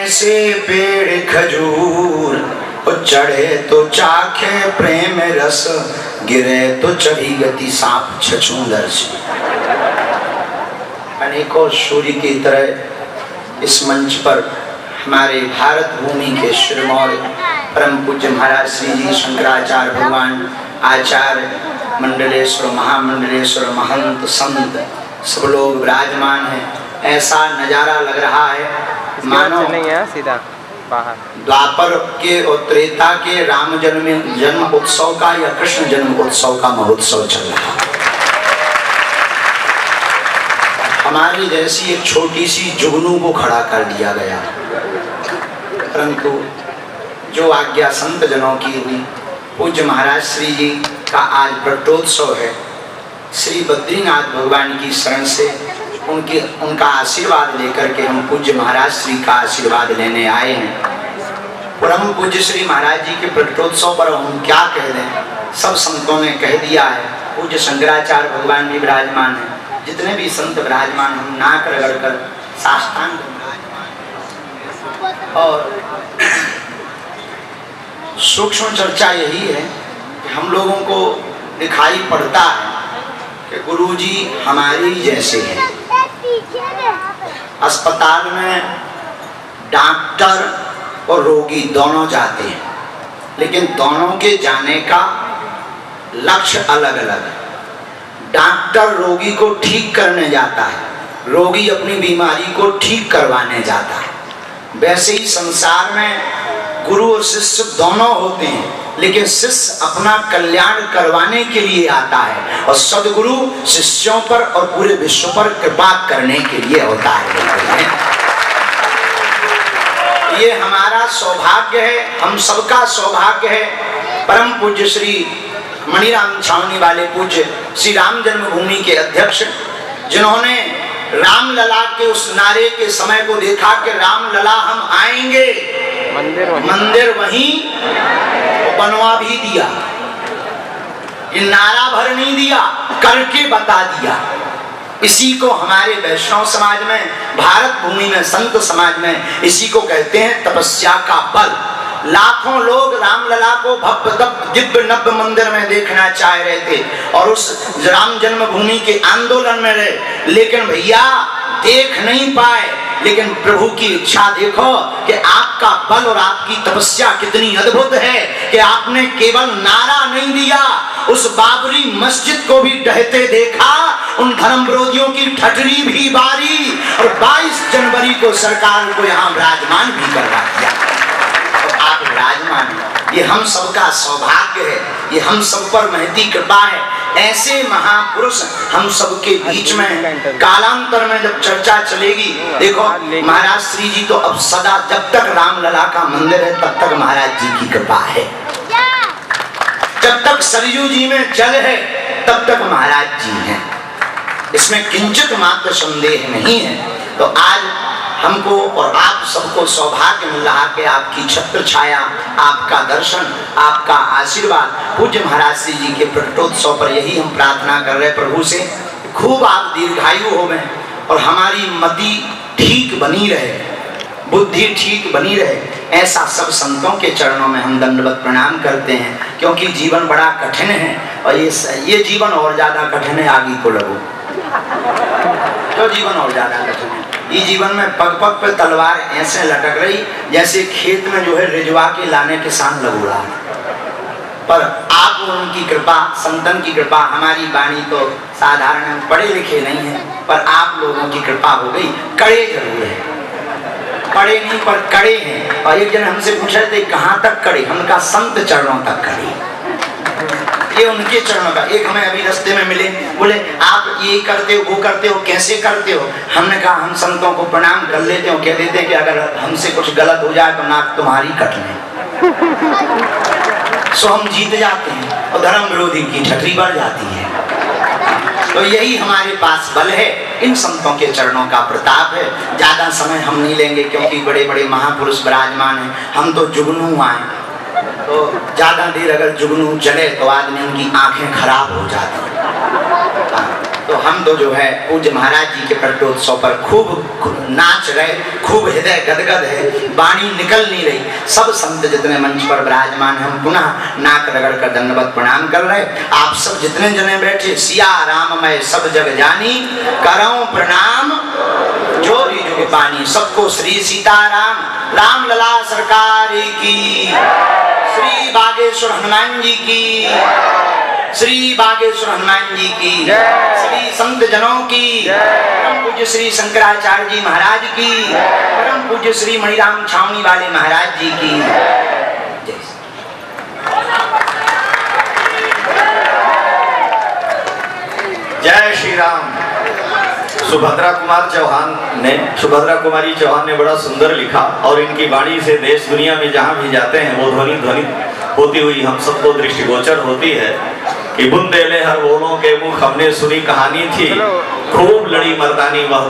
जैसे पेड़ खजूर, चढ़े तो चाखे प्रेम रस, गिरे तो चढ़ी गति सांप छछूंदर सी। अनेकों सूर्य की तरह इस मंच पर हमारे भारत भूमि के शिरमौर परम पूज्य महाराज श्री जी शंकराचार्य भगवान, आचार्य मंडलेश्वर, महामंडलेश्वर, महंत, संत सब लोग विराजमान हैं। ऐसा नजारा लग रहा है मानो सीधा बाहर द्वापर के और त्रेता के राम जन्म उत्सव का या कृष्ण जन्म उत्सव का महोत्सव चल रहा है। हमारी जैसी एक छोटी सी जुगनू को खड़ा कर दिया गया, परंतु जो आज्ञा संत जनों की हुई, पूज्य महाराज श्री जी का आज प्रकटोत्सव है। श्री बद्रीनाथ भगवान की शरण से उनका आशीर्वाद लेकर के हम पूज्य महाराज श्री का आशीर्वाद लेने आए हैं। परम पूज्य श्री महाराज जी के प्रकटोत्सव पर हम क्या कह दें, सब संतों ने कह दिया है। पूज्य शंकराचार्य भगवान भी विराजमान है, जितने भी संत विराजमान, हम नाक रगड़ कर साष्टांग विराजमान। और सूक्ष्म चर्चा यही है कि हम लोगों को दिखाई पड़ता है कि गुरुजी हमारी जैसे हैं। अस्पताल में डॉक्टर और रोगी दोनों जाते हैं, लेकिन दोनों के जाने का लक्ष्य अलग अलग है। डॉक्टर रोगी को ठीक करने जाता है, रोगी अपनी बीमारी को ठीक करवाने जाता है। वैसे ही संसार में गुरु और शिष्य दोनों होते हैं, लेकिन शिष्य अपना कल्याण करवाने के लिए आता है और सद्गुरु शिष्यों पर और पूरे विश्व पर कृपा करने के लिए होता है। ये हमारा सौभाग्य है, हम सबका सौभाग्य है। परम पूज्य श्री मणिराम छावनी वाले पूज्य श्री राम जन्मभूमि के अध्यक्ष, जिन्होंने रामलला के उस नारे के समय को देखा कि रामलला हम आएंगे, मंदिर वहीं, बनवा भी दिया। ये नारा भर नहीं दिया, करके बता दिया। इसी को हमारे वैष्णव समाज में, भारत भूमि में, संत समाज में इसी को कहते हैं तपस्या का बल। लाखों लोग रामलला को भव्य दिव्य नव्य मंदिर में देखना चाह रहे थे और उस राम जन्मभूमि के आंदोलन में रहे, लेकिन भैया देख नहीं पाए। लेकिन प्रभु की इच्छा देखो कि आपका बल और आपकी तपस्या कितनी अद्भुत है कि आपने केवल नारा नहीं दिया, उस बाबरी मस्जिद को भी ढहते देखा, उन धर्म विरोधियों की ठटरी भी बारी और 22 जनवरी को सरकार को यहाँ विराजमान भी करवा दिया। तो आप विराजमान हैं, ये हम सबका सौभाग्य है, ये हम सब पर महती कृपा है। ऐसे महापुरुष हम सबके बीच में। कालांतर में जब चर्चा चलेगी, देखो महाराज श्री जी तो अब सदा, जब तक रामलला का मंदिर है तब तक महाराज जी की कृपा है, जब तक सरयू जी में जल है तब तक महाराज जी हैं, इसमें किंचित मात्र संदेह नहीं है। तो आज हमको और आप सबको सौभाग्य मिल रहा कि आपकी छत्र छाया, आपका दर्शन, आपका आशीर्वाद पूज्य महाराज श्री जी के प्रकटोत्सव पर, यही हम प्रार्थना कर रहे प्रभु से, खूब आप दीर्घायु हो में और हमारी मति ठीक बनी रहे, बुद्धि ठीक बनी रहे। ऐसा सब संतों के चरणों में हम दंडवत प्रणाम करते हैं, क्योंकि जीवन बड़ा कठिन है और ये जीवन और ज्यादा कठिन है। आगे को लगो तो जीवन और ज्यादा कठिन है। ये जीवन में पग पग पे तलवार ऐसे लटक रही जैसे खेत में जो है रिजवा के लाने किसान लग रहा है। पर आप उनकी कृपा, संतन की कृपा, हमारी वाणी तो साधारण है, पढ़े लिखे नहीं है, पर आप लोगों की कृपा हो गई। कड़े जरूर है, पढ़े नहीं पर कड़े हैं। और एक जन हमसे पूछ रहे थे कहाँ तक कड़े, हमका संत चरणों तक कड़े, ये उनके चरणों का। एक हमें अभी रास्ते में मिले, बोले आप ये करते हो, वो करते हो, कैसे करते हो? हमने कहा हम संतों को प्रणाम कर लेते हो, कह देते हैं कि अगर हमसे कुछ गलत हो जाए तो नाक तुम्हारी कटने, सो हम जीत जाते हैं और धर्म विरोधी की ठटरी बढ़ जाती है। तो यही हमारे पास बल है, इन संतों के चरणों का प्रताप है। ज्यादा समय हम नहीं लेंगे क्योंकि बड़े बड़े महापुरुष विराजमान हैं, हम तो जुगनू आए, तो ज्यादा देर अगर जुगनू चले तो आदमी उनकी आंखें खराब हो जाती हैं। तो हम तो जो है पूज्य महाराज जी के प्रकटोत्सव पर खूब नाच रहे, खूब हृदय गदगद है, वाणी निकल नहीं रही। सब संत जितने मंच पर विराजमान हम पुनः नाक रगड़ कर दंडवत प्रणाम कर रहे। आप सब जितने जने बैठे, सिया राम मैं सब जग जानी, करऊं प्रणाम जोरी जुग पानी। सबको श्री सीताराम, राम लला सरकार की, श्री बागेश्वर हनुमान जी की, श्री बागेश्वर हनुमान जी की, श्री संत जनों की, परम पूज्य श्री शंकराचार्य जी महाराज की, परम पूज्य श्री मणिराम छावनी वाले महाराज जी की। जय श्री राम। सुभद्रा कुमारी चौहान ने बड़ा सुंदर लिखा और इनकी वाणी से देश दुनिया में जहाँ भी जाते हैं वो ध्वनि होती हुई हम सबको दृष्टिगोचर होती है कि बुंदेले हर बोलों के मुख हमने सुनी कहानी थी, खूब लड़ी मर्दानी वह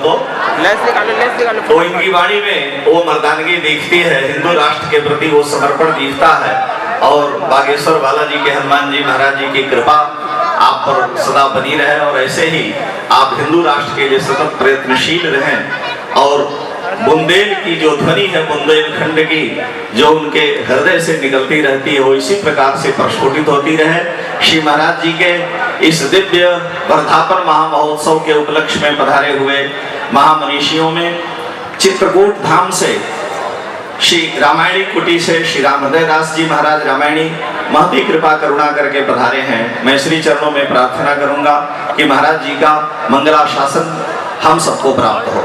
तो इनकी वाणी में वो मर्दानगी दिखती है, हिंदू राष्ट्र के प्रति वो समर्पण दिखता है। और बागेश्वर बालाजी के हनुमान जी महाराज जी की कृपा आप पर सदा बनी रहे और ऐसे ही आप हिंदू राष्ट्र के लिए सतत प्रयत्नशील रहें और बुंदेल की जो ध्वनि है बुंदेलखंड की जो उनके हृदय से निकलती रहती है वो इसी प्रकार से प्रस्फुटित होती रहे। श्री महाराज जी के इस दिव्य वर्धापन महामहोत्सव के उपलक्ष्य में पधारे हुए महामनीषियों में चित्रकूट धाम से श्री रामायणी कुटी से श्री राम हृदय दास जी महाराज रामायणी महती कृपा करुणा करके पधारे हैं। मैं श्री चरणों में प्रार्थना करूंगा कि महाराज जी का मंगलाशासन हम सबको प्राप्त हो।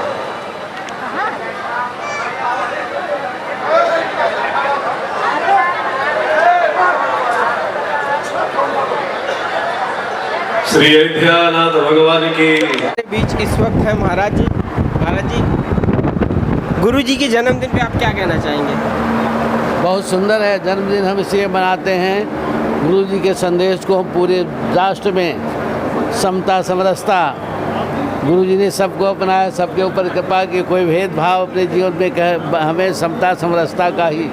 श्री अयोध्यानाथ भगवान की बीच इस वक्त है महाराज जी। महाराज जी, गुरु जी के जन्मदिन पे आप क्या कहना चाहेंगे? बहुत सुंदर है जन्मदिन, हम इसलिए मनाते हैं गुरु जी के संदेश को हम पूरे राष्ट्र में समता समरसता, गुरु जी ने सबको अपनाया, सबके ऊपर कृपा की, कोई भेदभाव अपने जीवन में कहे, हमें समता समरसता का ही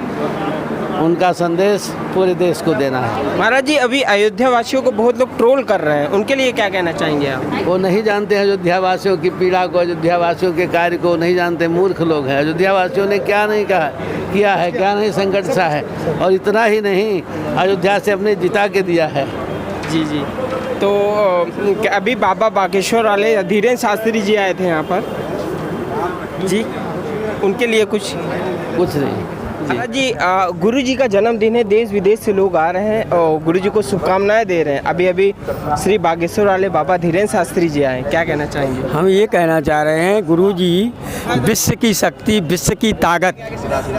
उनका संदेश पूरे देश को देना है। महाराज जी, अभी अयोध्या वासियों को बहुत लोग ट्रोल कर रहे हैं, उनके लिए क्या कहना चाहेंगे आप? वो नहीं जानते हैं अयोध्या वासियों की पीड़ा को, अयोध्या वासियों के कार्य को नहीं जानते, मूर्ख लोग हैं। अयोध्या वासियों ने क्या नहीं किया है, क्या नहीं संकट सा है, और इतना ही नहीं अयोध्या से अपने जिता के दिया है। जी जी। तो अभी बाबा बागेश्वर वाले धीरेन्द्र शास्त्री जी आए थे यहाँ पर जी, उनके लिए कुछ नहीं जी। गुरु जी का जन्मदिन है, देश विदेश से लोग आ रहे हैं और गुरु जी को शुभकामनाएं दे रहे हैं। अभी श्री बागेश्वर वाले बाबा धीरेन्द्र शास्त्री जी आए, क्या कहना चाहेंगे? हम ये कहना चाह रहे हैं, गुरु जी विश्व की शक्ति, विश्व की ताकत,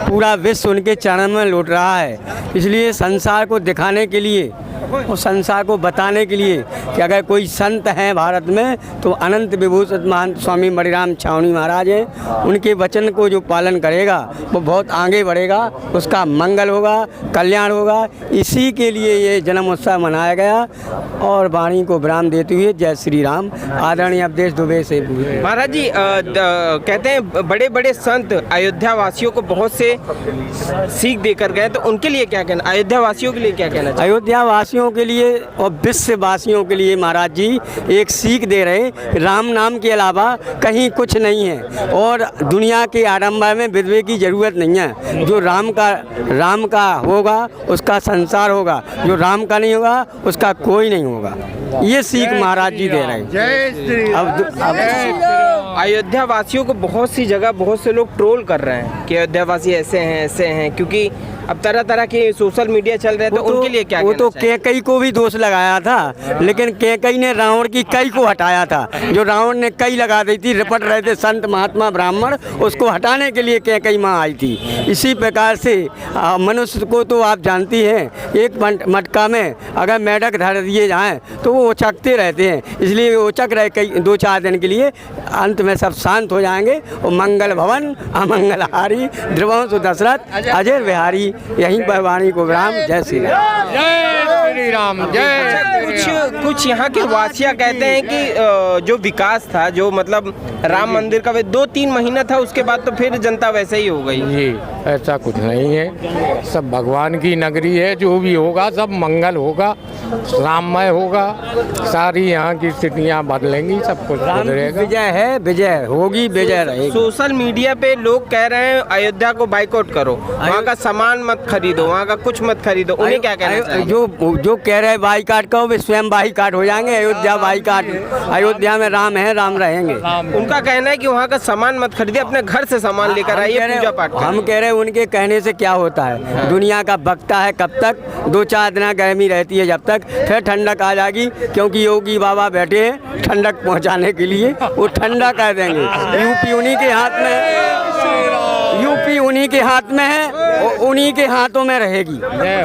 पूरा विश्व उनके चरण में लौट रहा है। इसलिए संसार को दिखाने के लिए और संसार को बताने के लिए कि अगर कोई संत हैं भारत में तो अनंत विभूषित महंत स्वामी मणिराम छावनी महाराज हैं। उनके वचन को जो पालन करेगा वो बहुत आगे बढ़ेगा, उसका मंगल होगा, कल्याण होगा। इसी के लिए ये जन्म उत्सव मनाया गया। और वाणी को विराम देते हुए जय श्री राम। आदरणीय अवधेश दुबे से। महाराज जी, कहते हैं बड़े बड़े संत अयोध्या वासियों को बहुत से सीख देकर गए, तो उनके लिए क्या कहना, अयोध्या वासियों के लिए क्या कहना चाहिए? अयोध्या वासियों के लिए और विश्ववासियों के लिए महाराज जी एक सीख दे रहे, राम नाम के अलावा कहीं कुछ नहीं है और दुनिया के आडंबर में विधवे की जरूरत नहीं है। जो राम का होगा उसका संसार होगा, जो राम का नहीं होगा उसका कोई नहीं होगा। ये सीख महाराज जी दे रहे हैं। जय श्री अब अयोध्या वासियों को बहुत सी जगह बहुत से लोग ट्रोल कर रहे हैं कि अयोध्या वासी ऐसे हैं, क्योंकि अब तरह तरह के सोशल मीडिया चल रहे हैं, तो उनके लिए क्या? वो तो कैकई को भी दोष लगाया था, लेकिन कैकई ने रावण की कई को हटाया था। जो रावण ने कई लगा दी थी, रिपट रहे थे संत महात्मा ब्राह्मण, उसको हटाने के लिए कैकई माँ आई थी। इसी प्रकार से मनुष्य को तो आप जानती हैं, एक मटका में अगर मेढक धर दिए जाएँ तो वो उचकते रहते हैं। इसलिए वो उचक रहे कई 2-4 दिन के लिए, अंत में सब शांत हो जाएंगे। और मंगल भवन अमंगलहारी ध्रुवंश दशरथ अजय बिहारी, यहीं पर वाणी को विराम। जय श्री राम। श्री राम, जय कुछ यहाँ के वासिया कहते हैं कि जो विकास था, जो मतलब राम मंदिर का 2-3 महीना था, उसके बाद तो फिर जनता वैसे ही हो गई। जी, ऐसा कुछ नहीं है, सब भगवान की नगरी है, जो भी होगा सब मंगल होगा, राममय होगा, सारी यहाँ की स्थितियाँ बदलेंगी, सब कुछ बदलेगा। विजय है, विजय होगी, विजय रहेगी। सोशल मीडिया पे लोग कह रहे हैं अयोध्या को बाइकआउट करो, वहाँ का सामान मत खरीदो, वहाँ का कुछ मत खरीदो, उन्हें क्या कहना चाहिए? जो कह रहे हैं बाईकाट का, वे स्वयं बाईकाट हो जाएंगे। अयोध्या बाईकाट, अयोध्या में राम है, राम रहेंगे। उनका कहना है कि वहाँ का सामान मत खरीदिए, अपने घर से सामान लेकर आइए, पूजा पाठ करें। हम कह रहे हैं उनके कहने से क्या होता है, दुनिया का बकता है कब तक, 2-4 दिन गर्मी रहती है जब तक, फिर ठंडक आ जाएगी, क्योंकि योगी बाबा बैठे हैं ठंडक पहुंचाने के लिए, वो ठंडा कर देंगे। यूपी उन्हीं के हाथ में है, यूपी उन्हीं के हाथ में है, उन्हीं के हाथों में रहेगी।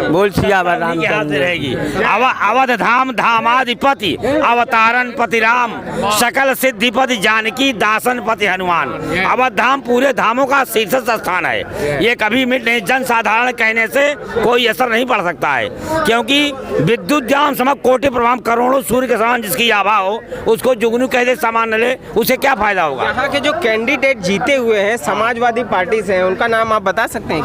बोल सियावर राम के हाथ में रहेगी। अवध धाम धामाधिपति अवतारण पति राम, सकल सिद्धिपति जानकी दासन पति हनुमान। अवध धाम पूरे धामों का शीर्ष स्थान है, ये कभी मिट नहीं। जन साधारण कहने से कोई असर नहीं पड़ सकता है, क्योंकि विद्युत जाम सम कोटि प्रभाम करोड़ों सूर्य के समान जिसकी आभा हो, उसको जुगनू कह दे सामान न ले, उसे क्या फायदा होगा? यहाँ के जो कैंडिडेट जीते हुए हैं समाजवादी पार्टी से हैं, उनका नाम आप बता सकते हैं?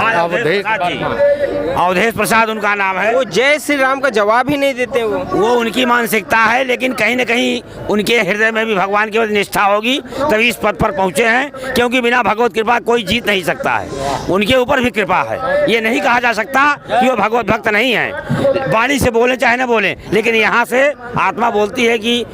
अवधेश प्रसाद उनका नाम है। वो जय श्री राम का जवाब ही नहीं देते। वो उनकी मानसिकता है, लेकिन कहीं न कहीं उनके हृदय में भी भगवान की निष्ठा होगी, तभी इस पद पर पहुंचे हैं, क्योंकि बिना भगवत कृपा कोई जीत नहीं सकता है। उनके ऊपर भी कृपा है, ये नहीं कहा जा सकता कि वो भगवत भक्त नहीं है। वाणी से बोले चाहे न बोले, लेकिन यहाँ से आत्मा बोलती है कि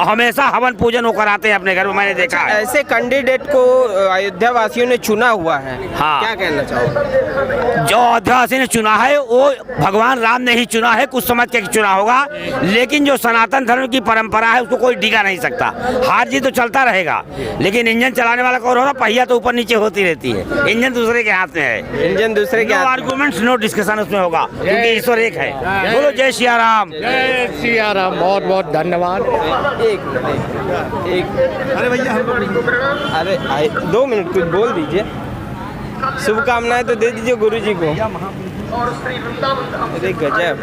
हमेशा हवन पूजन होकर आते हैं अपने घर में, मैंने देखा है। ऐसे कैंडिडेट को अयोध्या वासियों ने चुना हुआ है, हाँ। क्या कहना चाहोगे? जो अयोध्या ने चुना है वो भगवान राम ने ही चुना है, कुछ समझ के चुना होगा, लेकिन जो सनातन धर्म की परंपरा है उसको कोई डिगा नहीं सकता। हार जीत तो चलता रहेगा, लेकिन इंजन चलाने वाला कौन होगा? पहिया तो ऊपर नीचे होती रहती है, इंजन दूसरे के हाथ में है। इंजन दूसरे के हाथ में, आर्गुमेंट्स नो डिस्कशन उसमें होगा, क्योंकि ईश्वर एक है। बोलो जय सिया राम। जय सिया राम, बहुत बहुत धन्यवाद। अरे भैया, अरे 2 मिनट कुछ बोल दीजिए, शुभकामनाएं तो दे दीजिए गुरु जी को। अरे गजब।